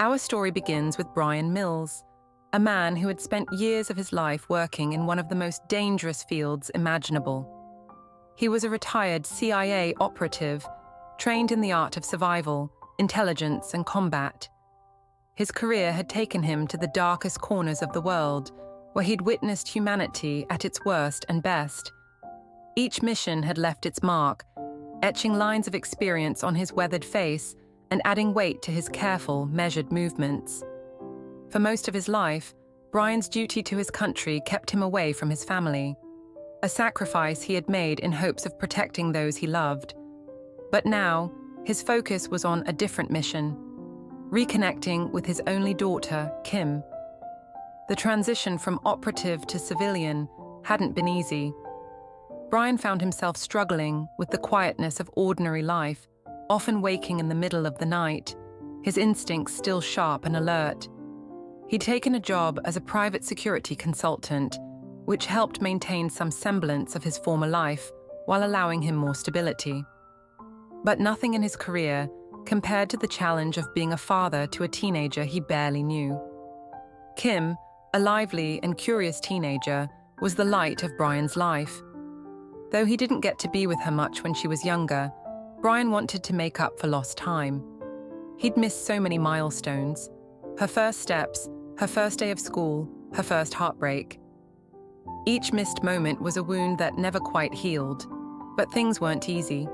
Our story begins with Brian Mills, a man who had spent years of his life working in one of the most dangerous fields imaginable. He was a retired CIA operative, trained in the art of survival, intelligence, and combat. His career had taken him to the darkest corners of the world, where he'd witnessed humanity at its worst and best. Each mission had left its mark, etching lines of experience on his weathered face and adding weight to his careful, measured movements. For most of his life, Brian's duty to his country kept him away from his family, a sacrifice he had made in hopes of protecting those he loved. But now, his focus was on a different mission, reconnecting with his only daughter, Kim. The transition from operative to civilian hadn't been easy. Brian found himself struggling with the quietness of ordinary life, often waking in the middle of the night, his instincts still sharp and alert. He'd taken a job as a private security consultant, which helped maintain some semblance of his former life while allowing him more stability. But nothing in his career compared to the challenge of being a father to a teenager he barely knew. Kim, a lively and curious teenager, was the light of Brian's life. Though he didn't get to be with her much when she was younger, Brian wanted to make up for lost time. He'd missed so many milestones: her first steps, her first day of school, her first heartbreak. Each missed moment was a wound that never quite healed, but things weren't easy.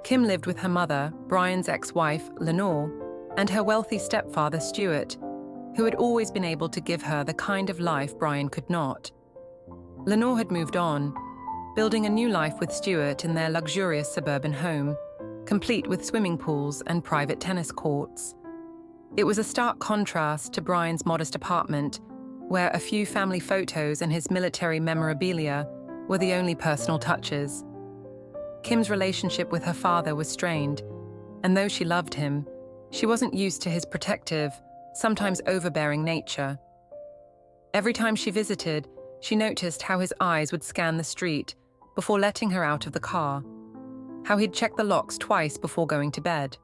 Kim lived with her mother, Brian's ex-wife, Lenore, and her wealthy stepfather, Stuart, who had always been able to give her the kind of life Brian could not. Lenore had moved on, building a new life with Stuart in their luxurious suburban home, complete with swimming pools and private tennis courts. It was a stark contrast to Brian's modest apartment, where a few family photos and his military memorabilia were the only personal touches. Kim's relationship with her father was strained, and though she loved him, she wasn't used to his protective, sometimes overbearing nature. Every time she visited, she noticed how his eyes would scan the street before letting her out of the car, how he'd check the locks twice before going to bed.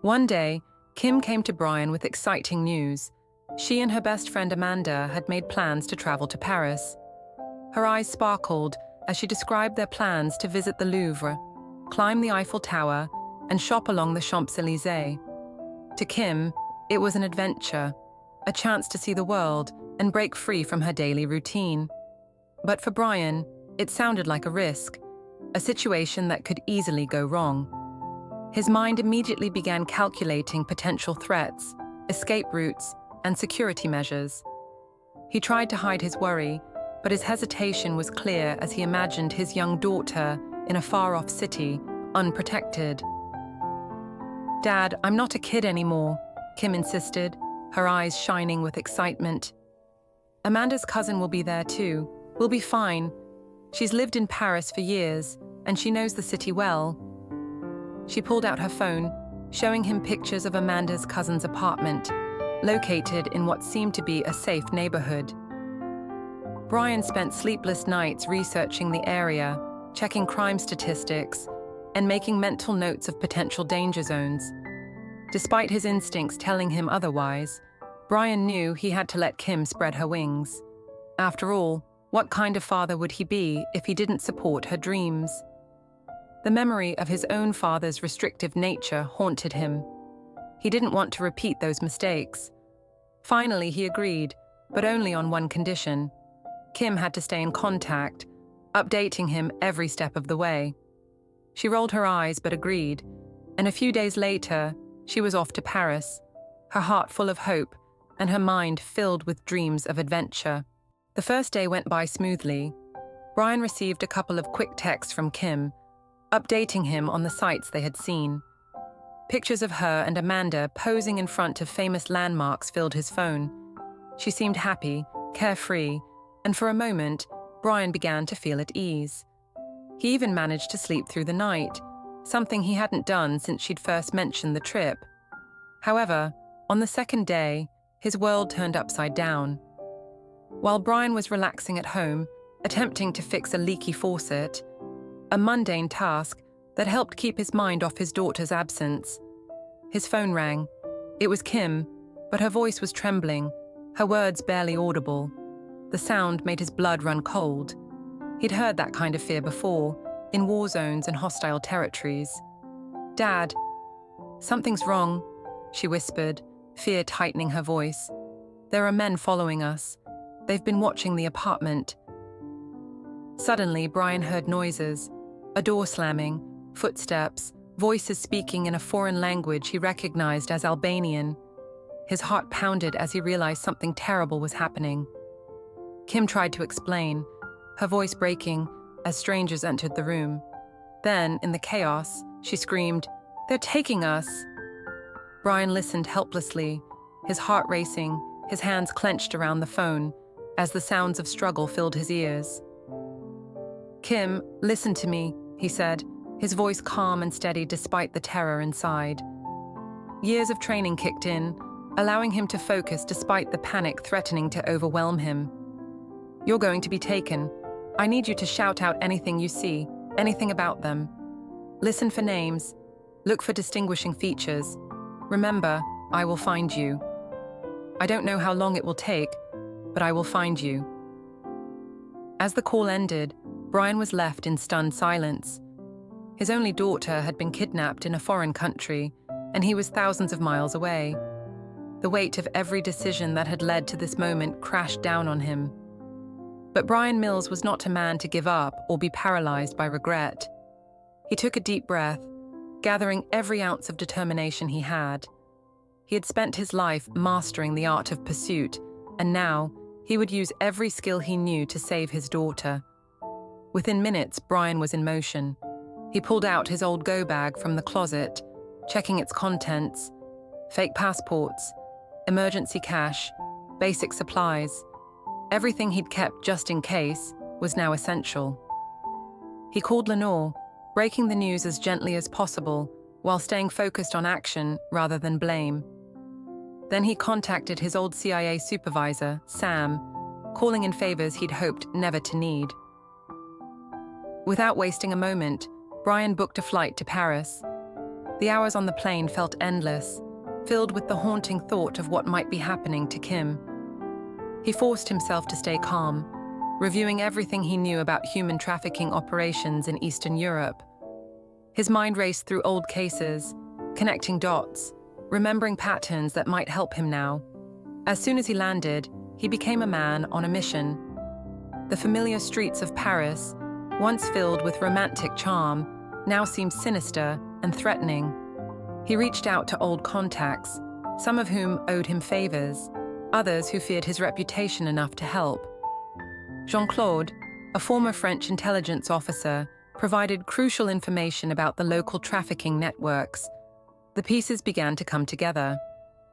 One day, Kim came to Brian with exciting news. She and her best friend Amanda had made plans to travel to Paris. Her eyes sparkled as she described their plans to visit the Louvre, climb the Eiffel Tower, and shop along the Champs-Élysées. To Kim, it was an adventure, a chance to see the world and break free from her daily routine. But for Brian, it sounded like a risk, a situation that could easily go wrong. His mind immediately began calculating potential threats, escape routes, and security measures. He tried to hide his worry, but his hesitation was clear as he imagined his young daughter in a far-off city, unprotected. "Dad, I'm not a kid anymore," Kim insisted, her eyes shining with excitement. "Amanda's cousin will be there too. We'll be fine. She's lived in Paris for years, and she knows the city well." She pulled out her phone, showing him pictures of Amanda's cousin's apartment, located in what seemed to be a safe neighborhood. Brian spent sleepless nights researching the area, checking crime statistics, and making mental notes of potential danger zones. Despite his instincts telling him otherwise, Brian knew he had to let Kim spread her wings. After all, what kind of father would he be if he didn't support her dreams? The memory of his own father's restrictive nature haunted him. He didn't want to repeat those mistakes. Finally, he agreed, but only on one condition. Kim had to stay in contact, updating him every step of the way. She rolled her eyes but agreed, and a few days later, she was off to Paris, her heart full of hope and her mind filled with dreams of adventure. The first day went by smoothly. Brian received a couple of quick texts from Kim, updating him on the sights they had seen. Pictures of her and Amanda posing in front of famous landmarks filled his phone. She seemed happy, carefree, and for a moment, Brian began to feel at ease. He even managed to sleep through the night, something he hadn't done since she'd first mentioned the trip. However, on the second day, his world turned upside down. While Brian was relaxing at home, attempting to fix a leaky faucet, a mundane task that helped keep his mind off his daughter's absence, his phone rang. It was Kim, but her voice was trembling, her words barely audible. The sound made his blood run cold. He'd heard that kind of fear before, in war zones and hostile territories. "Dad, something's wrong," she whispered, fear tightening her voice. "There are men following us. They've been watching the apartment." Suddenly, Brian heard noises, a door slamming, footsteps, voices speaking in a foreign language he recognized as Albanian. His heart pounded as he realized something terrible was happening. Kim tried to explain, her voice breaking as strangers entered the room. Then, in the chaos, she screamed, "They're taking us!" Brian listened helplessly, his heart racing, his hands clenched around the phone, as the sounds of struggle filled his ears. "Kim, listen to me," he said, his voice calm and steady despite the terror inside. Years of training kicked in, allowing him to focus despite the panic threatening to overwhelm him. "You're going to be taken. I need you to shout out anything you see, anything about them. Listen for names. Look for distinguishing features. Remember, I will find you. I don't know how long it will take, but I will find you." As the call ended, Brian was left in stunned silence. His only daughter had been kidnapped in a foreign country, and he was thousands of miles away. The weight of every decision that had led to this moment crashed down on him. But Brian Mills was not a man to give up or be paralyzed by regret. He took a deep breath, gathering every ounce of determination he had. He had spent his life mastering the art of pursuit, and now he would use every skill he knew to save his daughter. Within minutes, Brian was in motion. He pulled out his old go bag from the closet, checking its contents: fake passports, emergency cash, basic supplies. Everything he'd kept just in case was now essential. He called Lenore, breaking the news as gently as possible while staying focused on action rather than blame. Then he contacted his old CIA supervisor, Sam, calling in favors he'd hoped never to need. Without wasting a moment, Brian booked a flight to Paris. The hours on the plane felt endless, filled with the haunting thought of what might be happening to Kim. He forced himself to stay calm, reviewing everything he knew about human trafficking operations in Eastern Europe. His mind raced through old cases, connecting dots, remembering patterns that might help him now. As soon as he landed, he became a man on a mission. The familiar streets of Paris, once filled with romantic charm, now seemed sinister and threatening. He reached out to old contacts, some of whom owed him favors, others who feared his reputation enough to help. Jean-Claude, a former French intelligence officer, provided crucial information about the local trafficking networks. The pieces began to come together.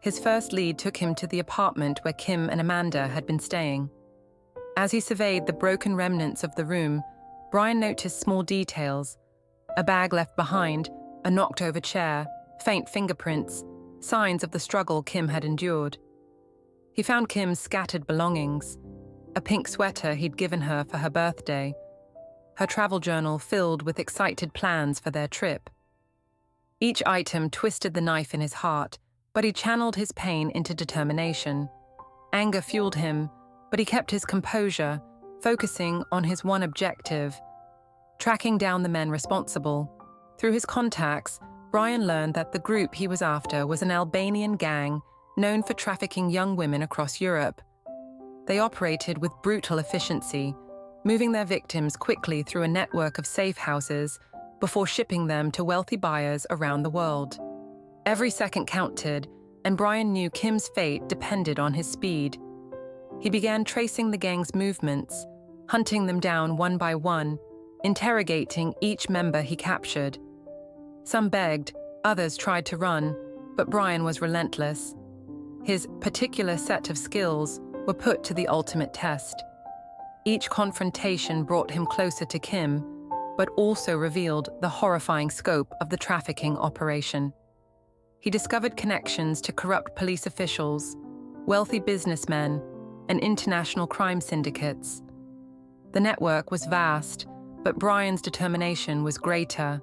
His first lead took him to the apartment where Kim and Amanda had been staying. As he surveyed the broken remnants of the room, Brian noticed small details: a bag left behind, a knocked-over chair, faint fingerprints, signs of the struggle Kim had endured. He found Kim's scattered belongings: a pink sweater he'd given her for her birthday, her travel journal filled with excited plans for their trip. Each item twisted the knife in his heart, but he channeled his pain into determination. Anger fueled him, but he kept his composure, focusing on his one objective: tracking down the men responsible. Through his contacts, Brian learned that the group he was after was an Albanian gang known for trafficking young women across Europe. They operated with brutal efficiency, moving their victims quickly through a network of safe houses before shipping them to wealthy buyers around the world. Every second counted, and Brian knew Kim's fate depended on his speed. He began tracing the gang's movements, hunting them down one by one, interrogating each member he captured. Some begged, others tried to run, but Brian was relentless. His particular set of skills were put to the ultimate test. Each confrontation brought him closer to Kim, but also revealed the horrifying scope of the trafficking operation. He discovered connections to corrupt police officials, wealthy businessmen, and international crime syndicates. The network was vast, but Brian's determination was greater.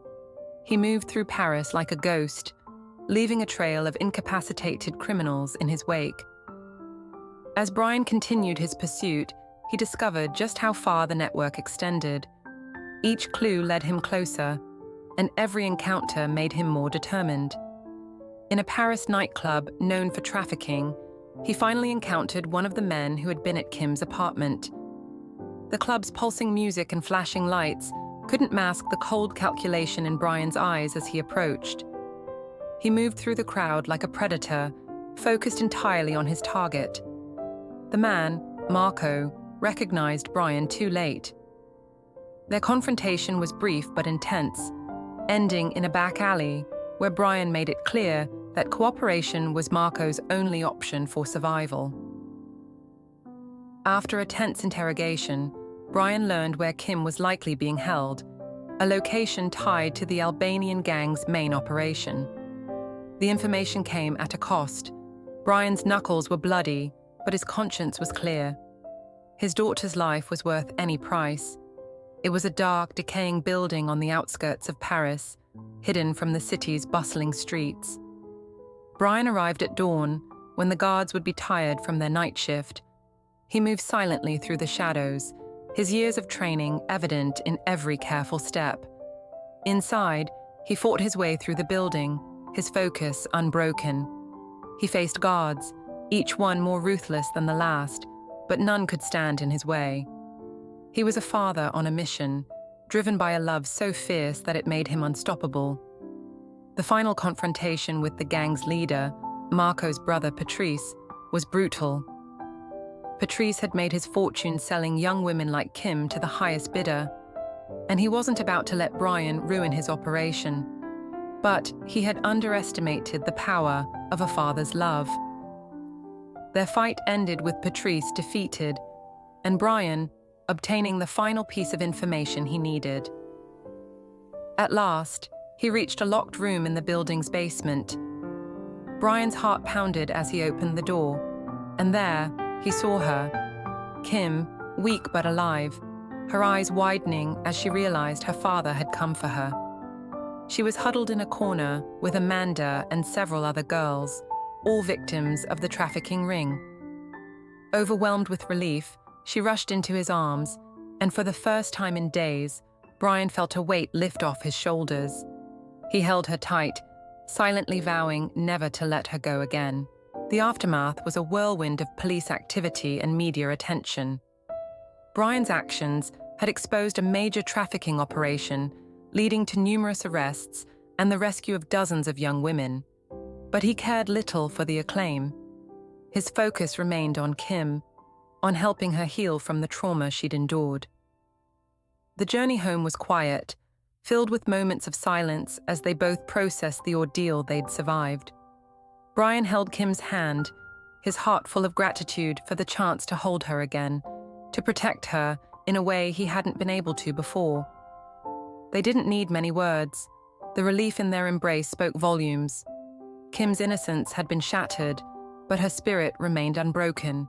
He moved through Paris like a ghost, leaving a trail of incapacitated criminals in his wake. As Brian continued his pursuit, he discovered just how far the network extended. Each clue led him closer, and every encounter made him more determined. In a Paris nightclub known for trafficking, he finally encountered one of the men who had been at Kim's apartment. The club's pulsing music and flashing lights couldn't mask the cold calculation in Brian's eyes as he approached. He moved through the crowd like a predator, focused entirely on his target. The man, Marco, recognized Brian too late. Their confrontation was brief but intense, ending in a back alley where Brian made it clear that cooperation was Marco's only option for survival. After a tense interrogation, Brian learned where Kim was likely being held, a location tied to the Albanian gang's main operation. The information came at a cost. Brian's knuckles were bloody, but his conscience was clear. His daughter's life was worth any price. It was a dark, decaying building on the outskirts of Paris, hidden from the city's bustling streets. Brian arrived at dawn, when the guards would be tired from their night shift. He moved silently through the shadows, his years of training evident in every careful step. Inside, he fought his way through the building, his focus unbroken. He faced guards, each one more ruthless than the last, but none could stand in his way. He was a father on a mission, driven by a love so fierce that it made him unstoppable. The final confrontation with the gang's leader, Marco's brother Patrice, was brutal. Patrice had made his fortune selling young women like Kim to the highest bidder, and he wasn't about to let Brian ruin his operation. But he had underestimated the power of a father's love. Their fight ended with Patrice defeated, and Brian obtaining the final piece of information he needed. At last, he reached a locked room in the building's basement. Brian's heart pounded as he opened the door, and there he saw her, Kim, weak but alive, her eyes widening as she realized her father had come for her. She was huddled in a corner with Amanda and several other girls, all victims of the trafficking ring. Overwhelmed with relief, she rushed into his arms, and for the first time in days, Brian felt a weight lift off his shoulders. He held her tight, silently vowing never to let her go again. The aftermath was a whirlwind of police activity and media attention. Brian's actions had exposed a major trafficking operation, leading to numerous arrests and the rescue of dozens of young women. But he cared little for the acclaim. His focus remained on Kim, on helping her heal from the trauma she'd endured. The journey home was quiet, filled with moments of silence as they both processed the ordeal they'd survived. Brian held Kim's hand, his heart full of gratitude for the chance to hold her again, to protect her in a way he hadn't been able to before. They didn't need many words. The relief in their embrace spoke volumes. Kim's innocence had been shattered, but her spirit remained unbroken.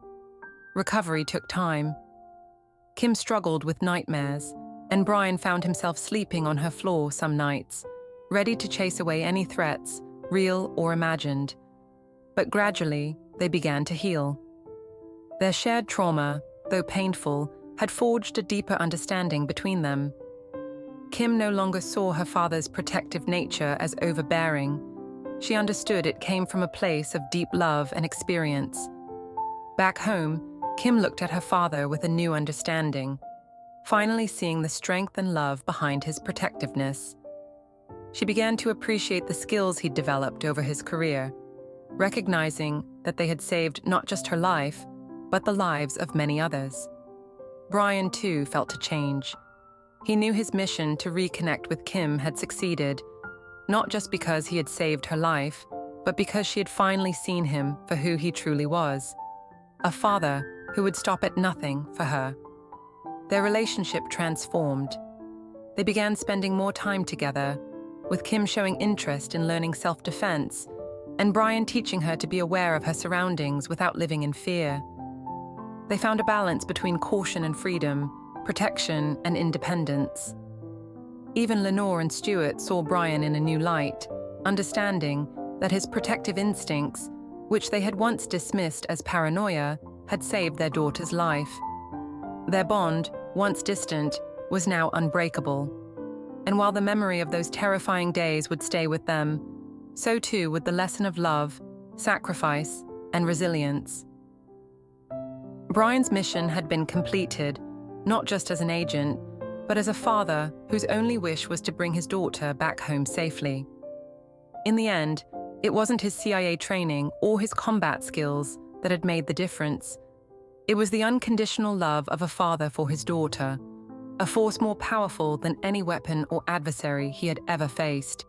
Recovery took time. Kim struggled with nightmares, and Brian found himself sleeping on her floor some nights, ready to chase away any threats, real or imagined. But gradually, they began to heal. Their shared trauma, though painful, had forged a deeper understanding between them. Kim no longer saw her father's protective nature as overbearing. She understood it came from a place of deep love and experience. Back home, Kim looked at her father with a new understanding, finally seeing the strength and love behind his protectiveness. She began to appreciate the skills he'd developed over his career, recognizing that they had saved not just her life, but the lives of many others. Brian, too, felt a change. He knew his mission to reconnect with Kim had succeeded, not just because he had saved her life, but because she had finally seen him for who he truly was, a father who would stop at nothing for her. Their relationship transformed. They began spending more time together, with Kim showing interest in learning self-defense, and Brian teaching her to be aware of her surroundings without living in fear. They found a balance between caution and freedom, protection and independence. Even Lenore and Stuart saw Brian in a new light, understanding that his protective instincts, which they had once dismissed as paranoia, had saved their daughter's life. Their bond, once distant, was now unbreakable. And while the memory of those terrifying days would stay with them, so too would the lesson of love, sacrifice, and resilience. Brian's mission had been completed, not just as an agent, but as a father whose only wish was to bring his daughter back home safely. In the end, it wasn't his CIA training or his combat skills that had made the difference. It was the unconditional love of a father for his daughter, a force more powerful than any weapon or adversary he had ever faced.